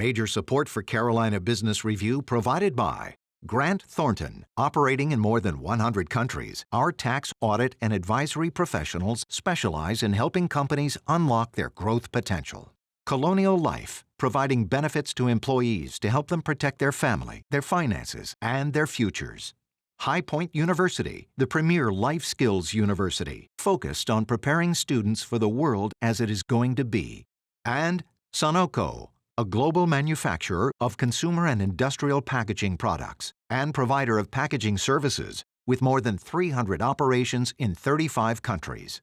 Major support for Carolina Business Review provided by Grant Thornton. Operating in more than 100 countries, our tax, audit, and advisory professionals specialize in helping companies unlock their growth potential. Colonial Life, providing benefits to employees to help them protect their family, their finances, and their futures. High Point University, the premier life skills university, focused on preparing students for the world as it is going to be. And Sunoco, a global manufacturer of consumer and industrial packaging products and provider of packaging services with more than 300 operations in 35 countries.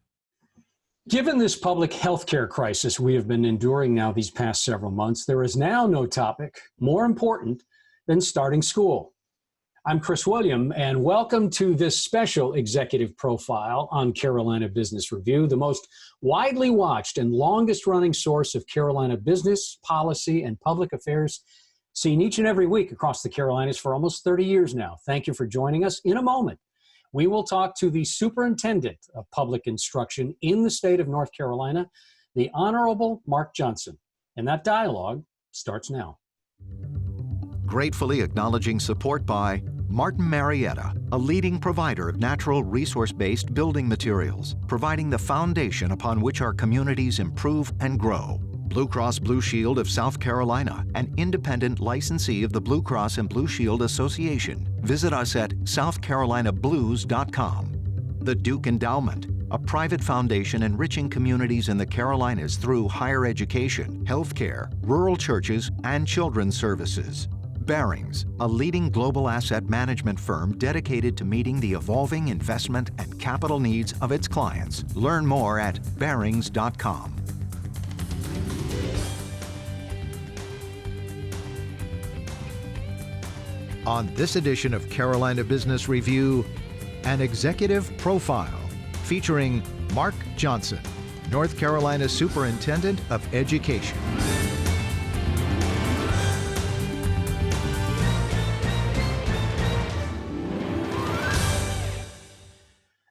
Given this public health care crisis we have been enduring now these past several months, there is now no topic more important than starting school. I'm Chris William, and welcome to this special executive profile on Carolina Business Review, the most widely watched and longest-running source of Carolina business, policy, and public affairs, seen each and every week across the Carolinas for almost 30 years now. Thank you for joining us. In a moment, we will talk to the Superintendent of Public Instruction in the state of North Carolina, the Honorable Mark Johnson. And that dialogue starts now. Gratefully acknowledging support by Martin Marietta, a leading provider of natural resource-based building materials, providing the foundation upon which our communities improve and grow. Blue Cross Blue Shield of South Carolina, an independent licensee of the Blue Cross and Blue Shield Association. Visit us at southcarolinablues.com. The Duke Endowment, a private foundation enriching communities in the Carolinas through higher education, healthcare, rural churches, and children's services. BARINGS, a leading global asset management firm dedicated to meeting the evolving investment and capital needs of its clients. Learn more at barings.com. On this edition of Carolina Business Review, an executive profile featuring Mark Johnson, North Carolina Superintendent of Education.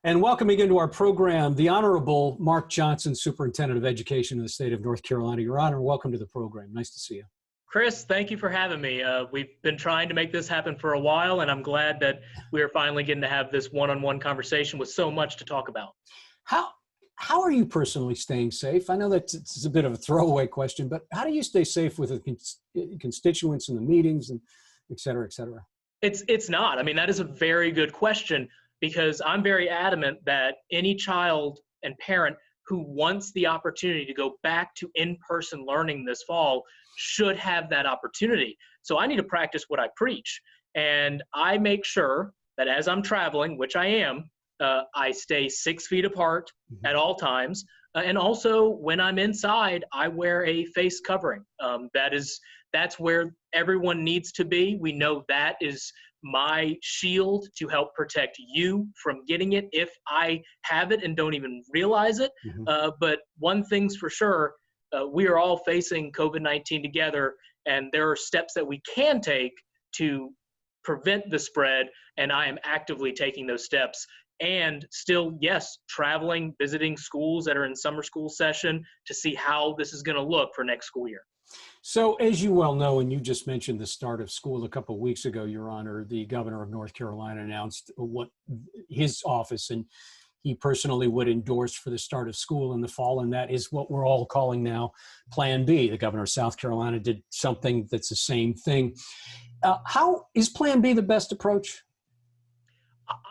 And welcome again to our program, the Honorable Mark Johnson, Superintendent of Education in the state of North Carolina. Your Honor, welcome to the program. Nice to see you. Chris, thank you for having me. We've been trying to make this happen for a while, and I'm glad that we are finally getting to have this one-on-one conversation with so much to talk about. How are you personally staying safe? I know that it's a bit of a throwaway question, but how do you stay safe with the constituents in the meetings and et cetera, et cetera? It's not. I mean, that is a very good question, because I'm very adamant that any child and parent who wants the opportunity to go back to in-person learning this fall should have that opportunity. So I need to practice what I preach. And I make sure that as I'm traveling, which I am, I stay 6 feet apart at all times. And also when I'm inside, I wear a face covering. That's where everyone needs to be. We know that is my shield to help protect you from getting it if I have it and don't even realize it. But one thing's for sure, we are all facing COVID-19 together, and there are steps that we can take to prevent the spread, and I am actively taking those steps. And still, yes, traveling, visiting schools that are in summer school session to see how this is going to look for next school year. So as you well know, and you just mentioned the start of school a couple of weeks ago, Your Honor, the governor of North Carolina announced what his office and he personally would endorse for the start of school in the fall, and that is what we're all calling now Plan B. The governor of South Carolina did something that's the same thing. How is Plan B the best approach?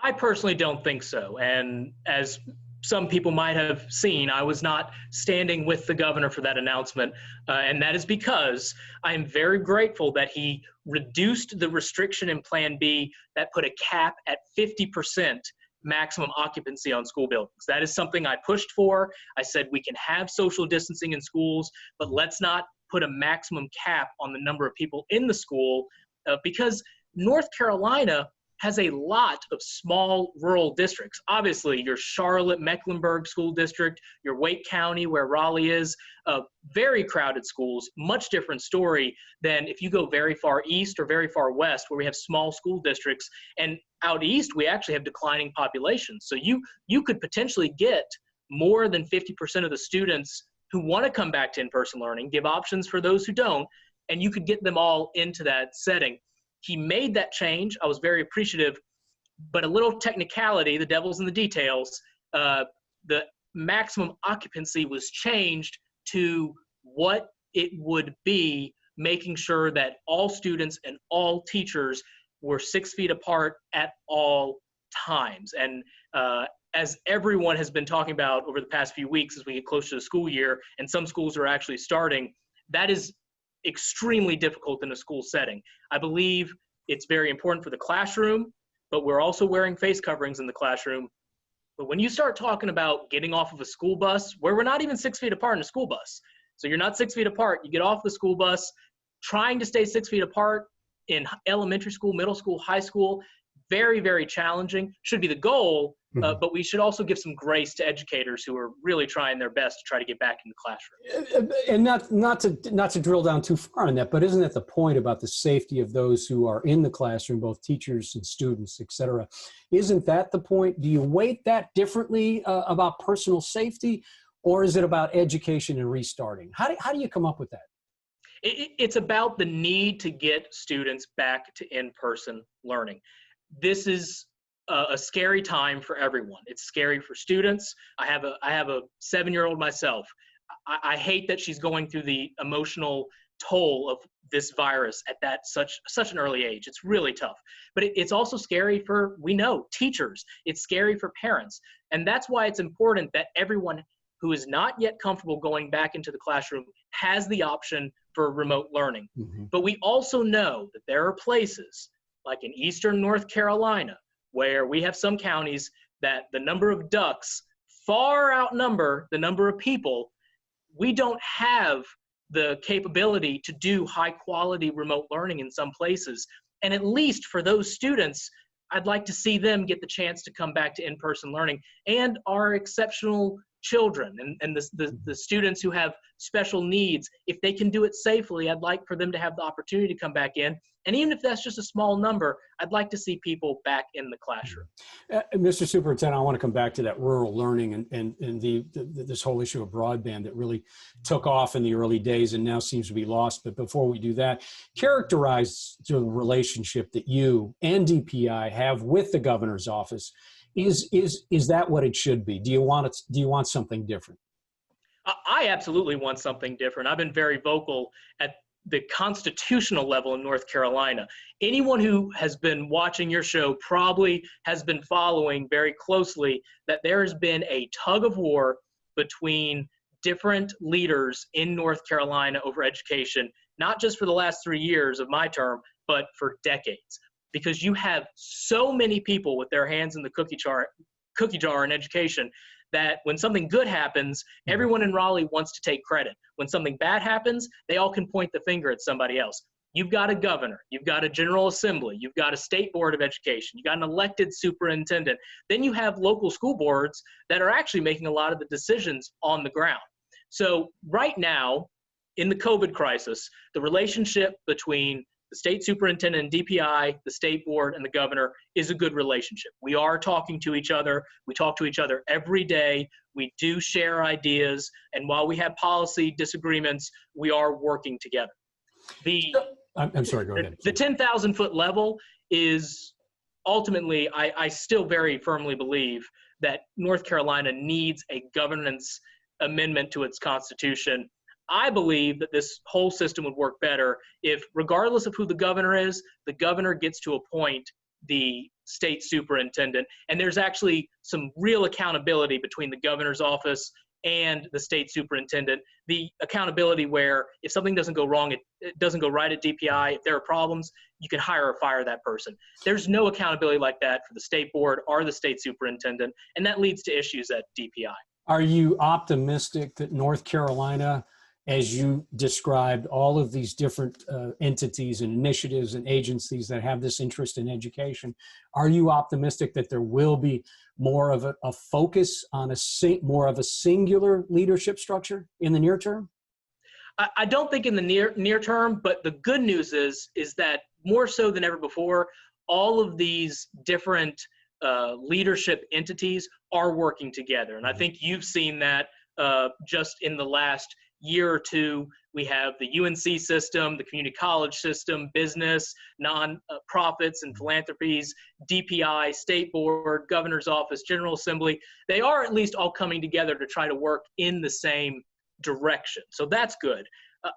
I personally don't think so. And as some people might have seen, I was not standing with the governor for that announcement. And that is because I am very grateful that he reduced the restriction in Plan B that put a cap at 50% maximum occupancy on school buildings. That is something I pushed for. I said we can have social distancing in schools, but let's not put a maximum cap on the number of people in the school because North Carolina has a lot of small rural districts. Obviously, your Charlotte, Mecklenburg school district, your Wake County, where Raleigh is, very crowded schools, much different story than if you go very far east or very far west, where we have small school districts. And out east, we actually have declining populations. So you could potentially get more than 50% of the students who want to come back to in-person learning, give options for those who don't, and you could get them all into that setting. He made that change. I was very appreciative, but a little technicality, the devil's in the details. The maximum occupancy was changed to what it would be, making sure that all students and all teachers were 6 feet apart at all times. And as everyone has been talking about over the past few weeks as we get closer to the school year, and some schools are actually starting, that is extremely difficult in a school setting. I believe it's very important for the classroom, but we're also wearing face coverings in the classroom. But when you start talking about getting off of a school bus, where we're not even 6 feet apart in a school bus, so you're not 6 feet apart, you get off the school bus, trying to stay 6 feet apart in elementary school, middle school, high school, very, very challenging. Should be the goal, but we should also give some grace to educators who are really trying their best to try to get back in the classroom. And not to drill down too far on that, but isn't that the point about the safety of those who are in the classroom, both teachers and students, et cetera? Isn't that the point? Do you weight that differently about personal safety, or is it about education and restarting? How do you come up with that? It's about the need to get students back to in-person learning. This is a scary time for everyone. It's scary for students. I have a 7-year-old myself. I hate that she's going through the emotional toll of this virus at that such an early age. It's really tough. But it's also scary for, we know, teachers. It's scary for parents. And that's why it's important that everyone who is not yet comfortable going back into the classroom has the option for remote learning. But we also know that there are places like in eastern North Carolina, where we have some counties that the number of ducks far outnumber the number of people. We don't have the capability to do high quality remote learning in some places. And at least for those students, I'd like to see them get the chance to come back to in-person learning, and our exceptional children and the students who have special needs. If they can do it safely, I'd like for them to have the opportunity to come back in. And even if that's just a small number, I'd like to see people back in the classroom. Mr. Superintendent, I want to come back to that rural learning and this whole issue of broadband that really took off in the early days and now seems to be lost. But before we do that, characterize the relationship that you and DPI have with the governor's office. Is that what it should be? Do you want something different? I absolutely want something different. I've been very vocal at the constitutional level in North Carolina. Anyone who has been watching your show probably has been following very closely that there has been a tug of war between different leaders in North Carolina over education, not just for the last 3 years of my term, but for decades. Because you have so many people with their hands in the cookie jar in education that when something good happens, everyone in Raleigh wants to take credit. When something bad happens, they all can point the finger at somebody else. You've got a governor, you've got a general assembly, you've got a state board of education, you've got an elected superintendent. Then you have local school boards that are actually making a lot of the decisions on the ground. So right now, in the COVID crisis, the relationship between the state superintendent and DPI, the state board, and the governor is a good relationship. We are talking to each other. We talk to each other every day. We do share ideas. And while we have policy disagreements, we are working together. I'm sorry, go ahead. The 10,000-foot level is ultimately, I still very firmly believe that North Carolina needs a governance amendment to its constitution. I believe that this whole system would work better if, regardless of who the governor is, the governor gets to appoint the state superintendent. And there's actually some real accountability between the governor's office and the state superintendent. The accountability where if something doesn't go wrong, it doesn't go right at DPI. If there are problems, you can hire or fire that person. There's no accountability like that for the state board or the state superintendent, and that leads to issues at DPI. Are you optimistic that North Carolina, as you described, all of these different entities and initiatives and agencies that have this interest in education, are you optimistic that there will be more of a focus on more of a singular leadership structure in the near term? I don't think in the near term, but the good news is that more so than ever before, all of these different leadership entities are working together. And I think you've seen that just in the last year or two We have the UNC system, the community college system, business, non-profits and philanthropies, DPI, state board, governor's office, general assembly. They are at least all coming together to try to work in the same direction. So that's good.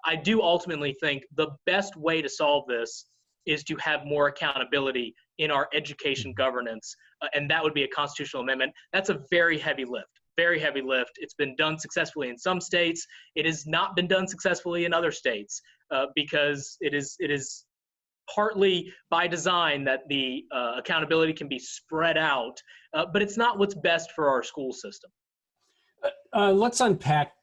I do ultimately think the best way to solve this is to have more accountability in our education governance, and that would be a constitutional amendment. That's a very heavy lift. Very heavy lift. It's been done successfully in some states. It has not been done successfully in other states because it is partly by design that the accountability can be spread out, but it's not what's best for our school system. Let's unpack.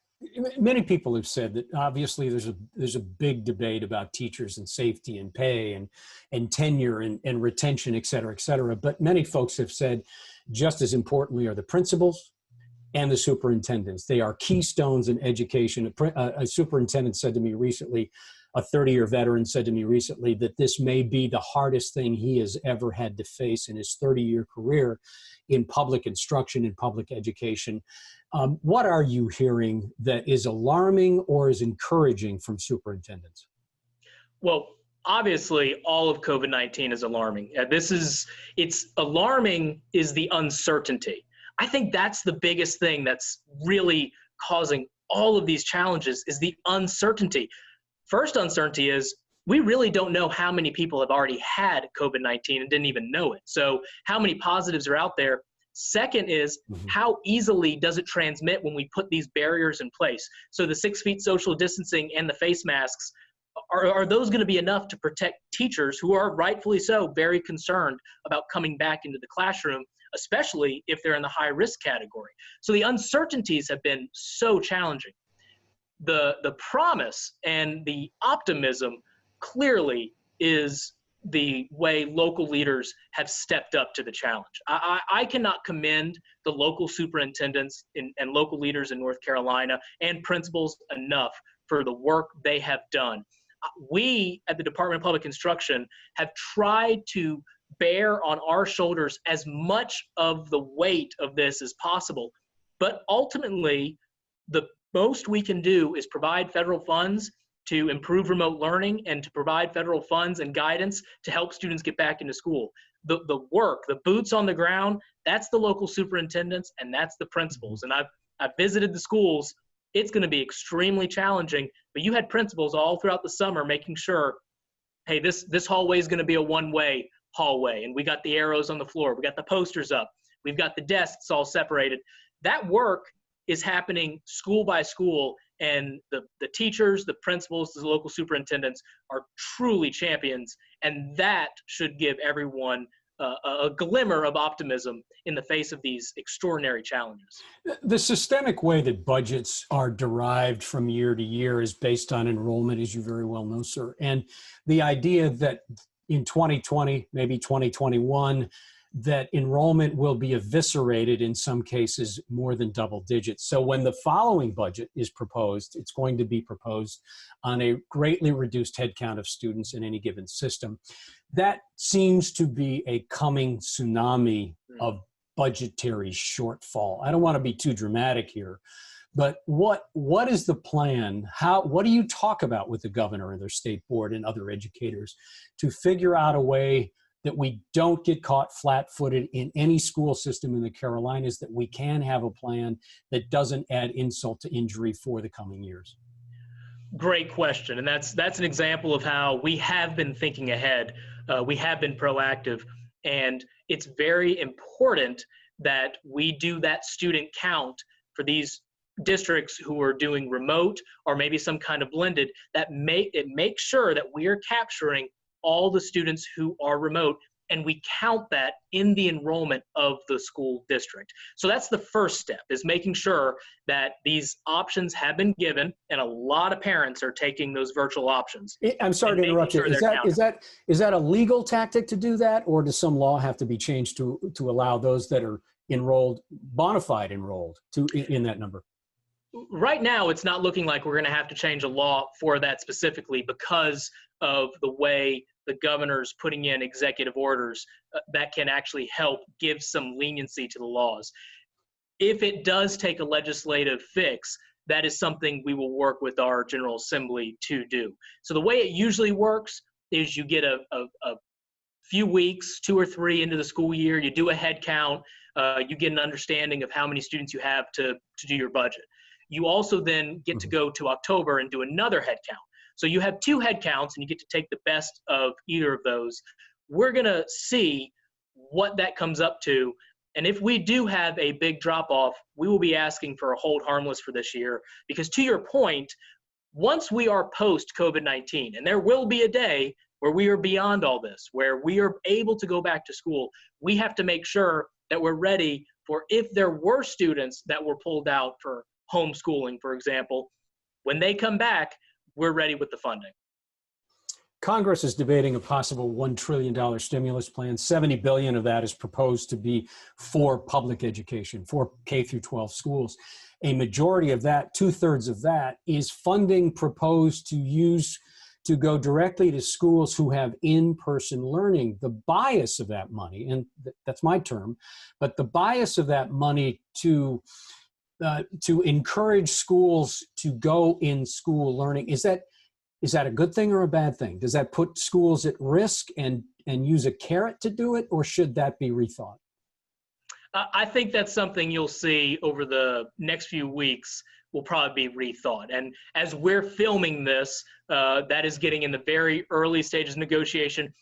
Many people have said that obviously there's a big debate about teachers and safety and pay and tenure and retention, et cetera, et cetera. But many folks have said just as importantly are the principals and the superintendents. They are keystones in education. A superintendent said to me recently, a 30-year veteran said to me recently that this may be the hardest thing he has ever had to face in his 30-year career in public instruction, in public education. What are you hearing that is alarming or is encouraging from superintendents? Well, obviously, all of COVID-19 is alarming. It's alarming is the uncertainty. I think that's the biggest thing that's really causing all of these challenges is the uncertainty. First uncertainty is we really don't know how many people have already had COVID-19 and didn't even know it. So how many positives are out there? Second is how easily does it transmit when we put these barriers in place? So the 6 feet social distancing and the face masks, are those going to be enough to protect teachers who are rightfully so very concerned about coming back into the classroom, especially if they're in the high risk category? So the uncertainties have been so challenging. The promise and the optimism clearly is the way local leaders have stepped up to the challenge. I cannot commend the local superintendents and local leaders in North Carolina and principals enough for the work they have done. We at the Department of Public Instruction have tried to bear on our shoulders as much of the weight of this as possible, but ultimately the most we can do is provide federal funds to improve remote learning and to provide federal funds and guidance to help students get back into school. The work, the boots on the ground, that's the local superintendents and that's the principals. And I've visited the schools. It's going to be extremely challenging, but you had principals all throughout the summer making sure, hey, this hallway is going to be a one-way hallway, and we got the arrows on the floor, we got the posters up, we've got the desks all separated. That work is happening school by school, and the teachers, the principals, the local superintendents are truly champions, and that should give everyone a glimmer of optimism in the face of these extraordinary challenges. The systemic way that budgets are derived from year to year is based on enrollment, as you very well know, sir. And the idea that in 2020, maybe 2021, that enrollment will be eviscerated in some cases more than double digits. So when the following budget is proposed, it's going to be proposed on a greatly reduced headcount of students in any given system. That seems to be a coming tsunami of budgetary shortfall. I don't want to be too dramatic here, but what is the plan? What do you talk about with the governor and their state board and other educators to figure out a way that we don't get caught flat-footed in any school system in the Carolinas, that we can have a plan that doesn't add insult to injury for the coming years? Great question. And that's an example of how we have been thinking ahead. We have been proactive. And it's very important that we do that student count for these districts who are doing remote or maybe some kind of blended, that make sure that we are capturing all the students who are remote, and we count that in the enrollment of the school district. So that's the first step, is making sure that these options have been given, and a lot of parents are taking those virtual options. I'm sorry to interrupt you. Is that a legal tactic to do that, or does some law have to be changed to allow those that are enrolled, bona fide enrolled, in that number? Right now, it's not looking like we're going to have to change a law for that specifically because of the way the governor's putting in executive orders that can actually help give some leniency to the laws. If it does take a legislative fix, that is something we will work with our General Assembly to do. So the way it usually works is you get a few weeks, 2 or 3 into the school year, you do a head count, you get an understanding of how many students you have to do your budget. You also then get to go to October and do another head count. So you have 2 head counts and you get to take the best of either of those. We're gonna see what that comes up to. And if we do have a big drop off, we will be asking for a hold harmless for this year, because to your point, once we are post COVID-19, and there will be a day where we are beyond all this, where we are able to go back to school, we have to make sure that we're ready for if there were students that were pulled out for homeschooling, for example, when they come back, we're ready with the funding. Congress is debating a possible $1 trillion stimulus plan. $70 billion of that is proposed to be for public education, for K through 12 schools. A majority of that, 2/3 of that, is funding proposed to go directly to schools who have in-person learning. The bias of that money, and that's my term, but the bias of that money to encourage schools to go in school learning, is that a good thing or a bad thing? Does that put schools at risk and use a carrot to do it, or should that be rethought? I think that's something you'll see over the next few weeks will probably be rethought. And as we're filming this, that is getting in the very early stages of negotiation.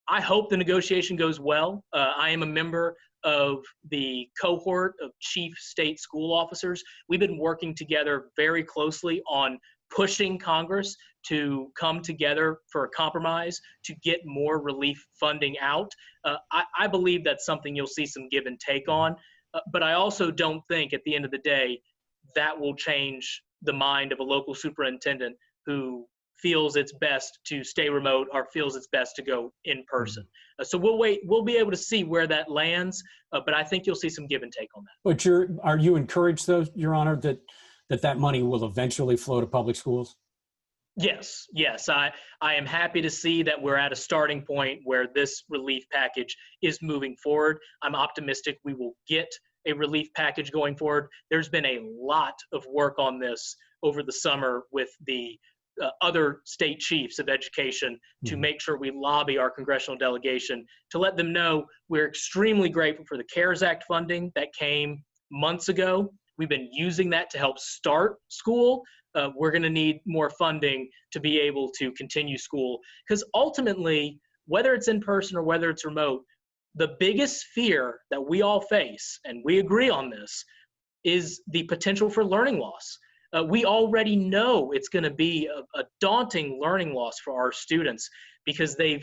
I hope the negotiation goes well. I am a member of the cohort of chief state school officers. We've been working together very closely on pushing Congress to come together for a compromise to get more relief funding out. I believe that's something you'll see some give and take on, but I also don't think at the end of the day that will change the mind of a local superintendent who feels it's best to stay remote or feels it's best to go in person. So we'll be able to see where that lands, but I think you'll see some give and take on that. But are you encouraged, though, Your Honor, that money will eventually flow to public schools? Yes. I am happy to see that we're at a starting point where this relief package is moving forward. I'm optimistic we will get a relief package going forward. There's been a lot of work on this over the summer with the other state chiefs of education to make sure we lobby our congressional delegation to let them know we're extremely grateful for the CARES Act funding that came months ago. We've been using that to help start school. We're going to need more funding to be able to continue school, because ultimately, whether it's in person or whether it's remote, the biggest fear that we all face, and we agree on this, is the potential for learning loss. We already know it's going to be a daunting learning loss for our students, because they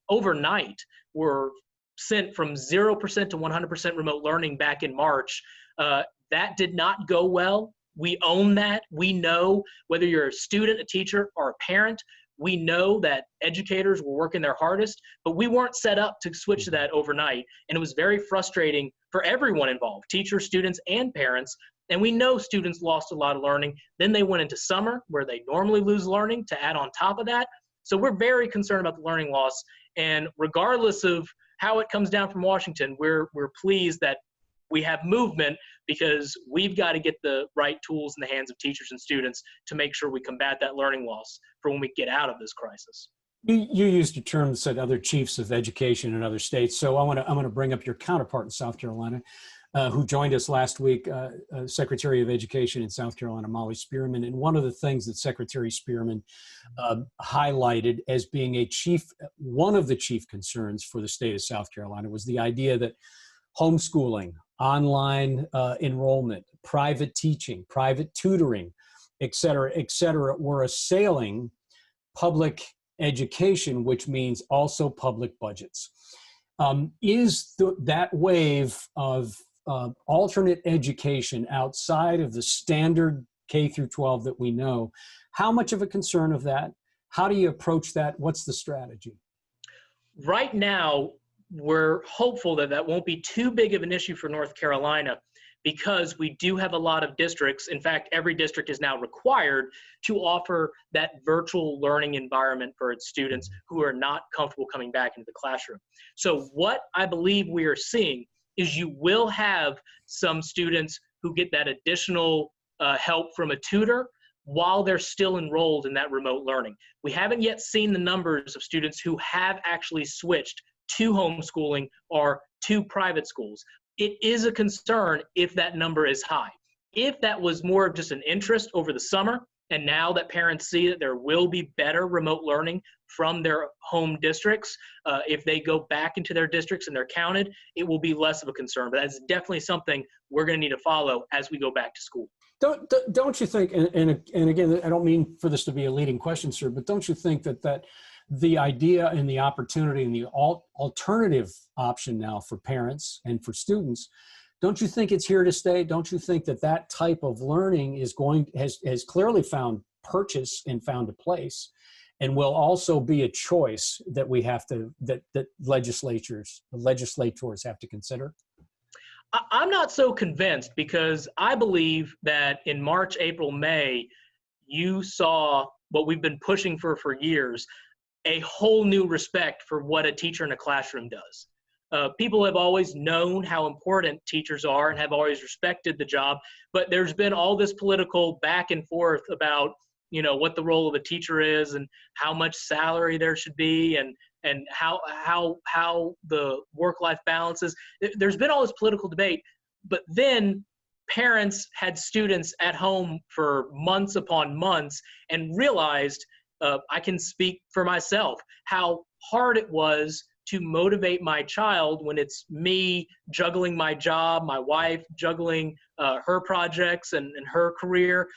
overnight were sent from 0% to 100% remote learning back in March. That did not go well. We own that. We know, whether you're a student, a teacher, or a parent, we know that educators were working their hardest, but we weren't set up to switch to that overnight. And it was very frustrating for everyone involved, teachers, students, and parents. And we know students lost a lot of learning. Then they went into summer, where they normally lose learning, to add on top of that. So we're very concerned about the learning loss. And regardless of how it comes down from Washington, we're pleased that we have movement, because we've got to get the right tools in the hands of teachers and students to make sure we combat that learning loss for when we get out of this crisis. You used a term that said other chiefs of education in other states. So I want to bring up your counterpart in South Carolina, who joined us last week, Secretary of Education in South Carolina, Molly Spearman. And one of the things that Secretary Spearman highlighted as being one of the chief concerns for the state of South Carolina was the idea that homeschooling, online enrollment, private teaching, private tutoring, et cetera, were assailing public education, which means also public budgets. Is that wave of alternate education outside of the standard K through 12 that we know, how much of a concern of that? How do you approach that? What's the strategy? Right now, we're hopeful that that won't be too big of an issue for North Carolina, because we do have a lot of districts. In fact, every district is now required to offer that virtual learning environment for its students who are not comfortable coming back into the classroom. So what I believe we are seeing is you will have some students who get that additional help from a tutor while they're still enrolled in that remote learning. We haven't yet seen the numbers of students who have actually switched to homeschooling or to private schools. It is a concern if that number is high. If that was more of just an interest over the summer, and now that parents see that there will be better remote learning from their home districts, if they go back into their districts and they're counted, it will be less of a concern. But that's definitely something we're going to need to follow as we go back to school. Don't you think, and again, I don't mean for this to be a leading question, sir, but don't you think that the idea and the opportunity and the alternative option now for parents and for students, don't you think it's here to stay? Don't you think that type of learning has clearly found purchase and found a place, and will also be a choice that we have to, that legislators have to consider? I'm not so convinced, because I believe that in March, April, May, you saw what we've been pushing for years, a whole new respect for what a teacher in a classroom does. People have always known how important teachers are and have always respected the job, but there's been all this political back and forth about, what the role of a teacher is and how much salary there should be and how the work-life balance is. There's been all this political debate, but then parents had students at home for months upon months and realized, I can speak for myself, how hard it was to motivate my child when it's me juggling my job, my wife juggling her projects and her career,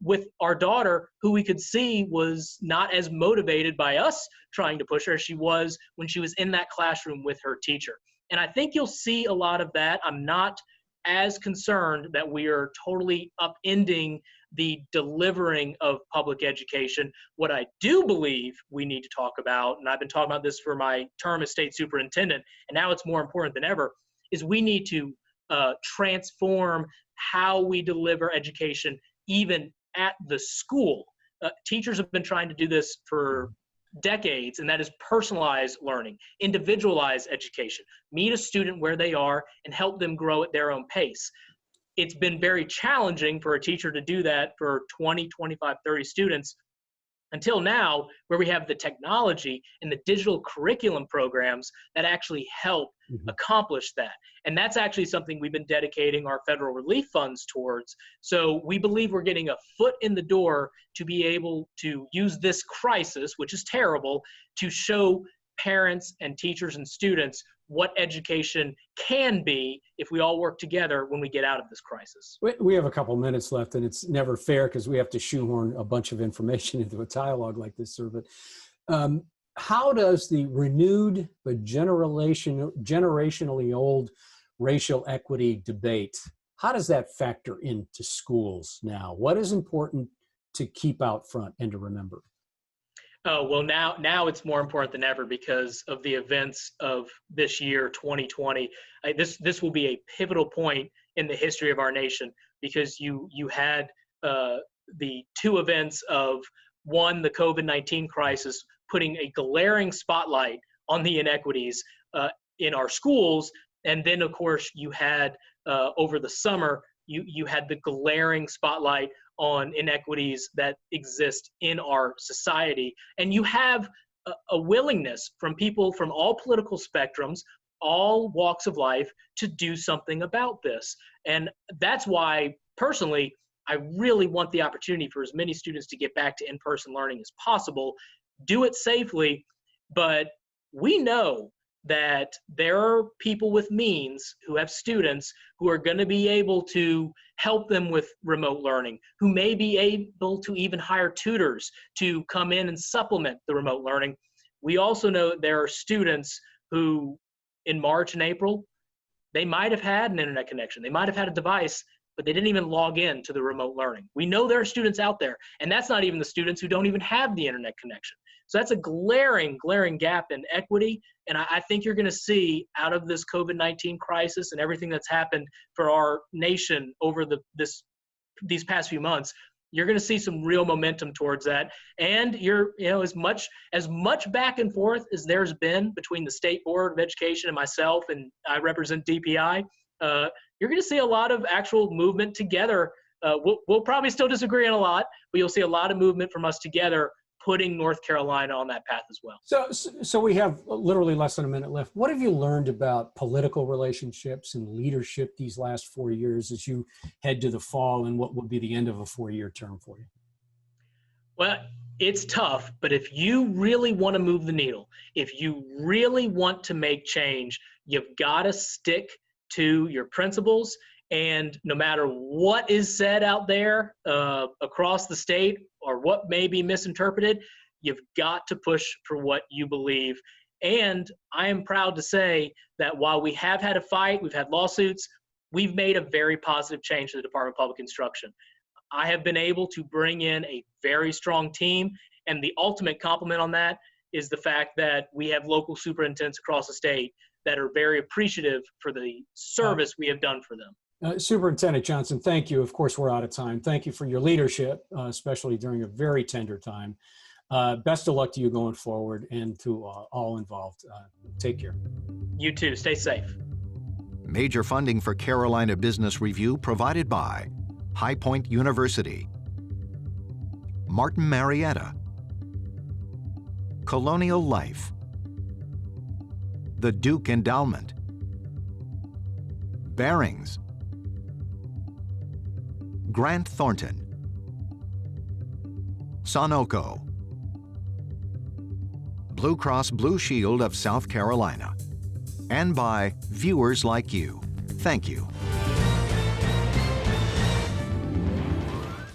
with our daughter, who we could see was not as motivated by us trying to push her as she was when she was in that classroom with her teacher. And I think you'll see a lot of that. I'm not as concerned that we are totally upending the delivering of public education. What I do believe we need to talk about, and I've been talking about this for my term as state superintendent, and now it's more important than ever, is we need to transform how we deliver education even at the school. Teachers have been trying to do this for decades, and that is personalized learning, individualized education. Meet a student where they are and help them grow at their own pace. It's been very challenging for a teacher to do that for 20, 25, 30 students until now, where we have the technology and the digital curriculum programs that actually help accomplish that. And that's actually something we've been dedicating our federal relief funds towards. So we believe we're getting a foot in the door to be able to use this crisis, which is terrible, to show parents and teachers and students what education can be if we all work together when we get out of this crisis. We have a couple minutes left, and it's never fair because we have to shoehorn a bunch of information into a dialogue like this, sir. But how does the renewed but generationally old racial equity debate, how does that factor into schools now? What is important to keep out front and to remember? Oh, well, now it's more important than ever because of the events of this year, 2020. This will be a pivotal point in the history of our nation, because you had the two events of, one, the COVID-19 crisis, putting a glaring spotlight on the inequities in our schools. And then, of course, you had over the summer, you had the glaring spotlight on inequities that exist in our society. And you have a willingness from people from all political spectrums, all walks of life, to do something about this. And that's why, personally, I really want the opportunity for as many students to get back to in-person learning as possible, do it safely. But we know that there are people with means who have students who are going to be able to help them with remote learning, who may be able to even hire tutors to come in and supplement the remote learning. We also know that there are students who, in March and April, they might have had an internet connection, they might have had a device, but they didn't even log in to the remote learning. We know there are students out there, and that's not even the students who don't even have the internet connection. So that's a glaring gap in equity. And I think you're going to see, out of this COVID-19 crisis and everything that's happened for our nation over these past few months, you're going to see some real momentum towards that. And as much back and forth as there's been between the State Board of Education and myself, and I represent DPI, you're going to see a lot of actual movement together we'll probably still disagree on a lot, but you'll see a lot of movement from us together, putting North Carolina on that path as well. So we have literally less than a minute left. What have you learned about political relationships and leadership these last 4 years as you head to the fall and what will be the end of a 4-year term for you? Well, it's tough, but if you really want to move the needle, if you really want to make change, you've got to stick to your principles. And no matter what is said out there across the state or what may be misinterpreted, you've got to push for what you believe. And I am proud to say that while we have had a fight, we've had lawsuits, we've made a very positive change to the Department of Public Instruction. I have been able to bring in a very strong team, and the ultimate compliment on that is the fact that we have local superintendents across the state that are very appreciative for the service we have done for them. Superintendent Johnson, thank you. Of course, we're out of time. Thank you for your leadership, especially during a very tender time. Best of luck to you going forward and to all involved. Take care. You too. Stay safe. Major funding for Carolina Business Review provided by High Point University, Martin Marietta, Colonial Life, the Duke Endowment, BARINGS, Grant Thornton, Sunoco, Blue Cross Blue Shield of South Carolina, and by viewers like you. Thank you.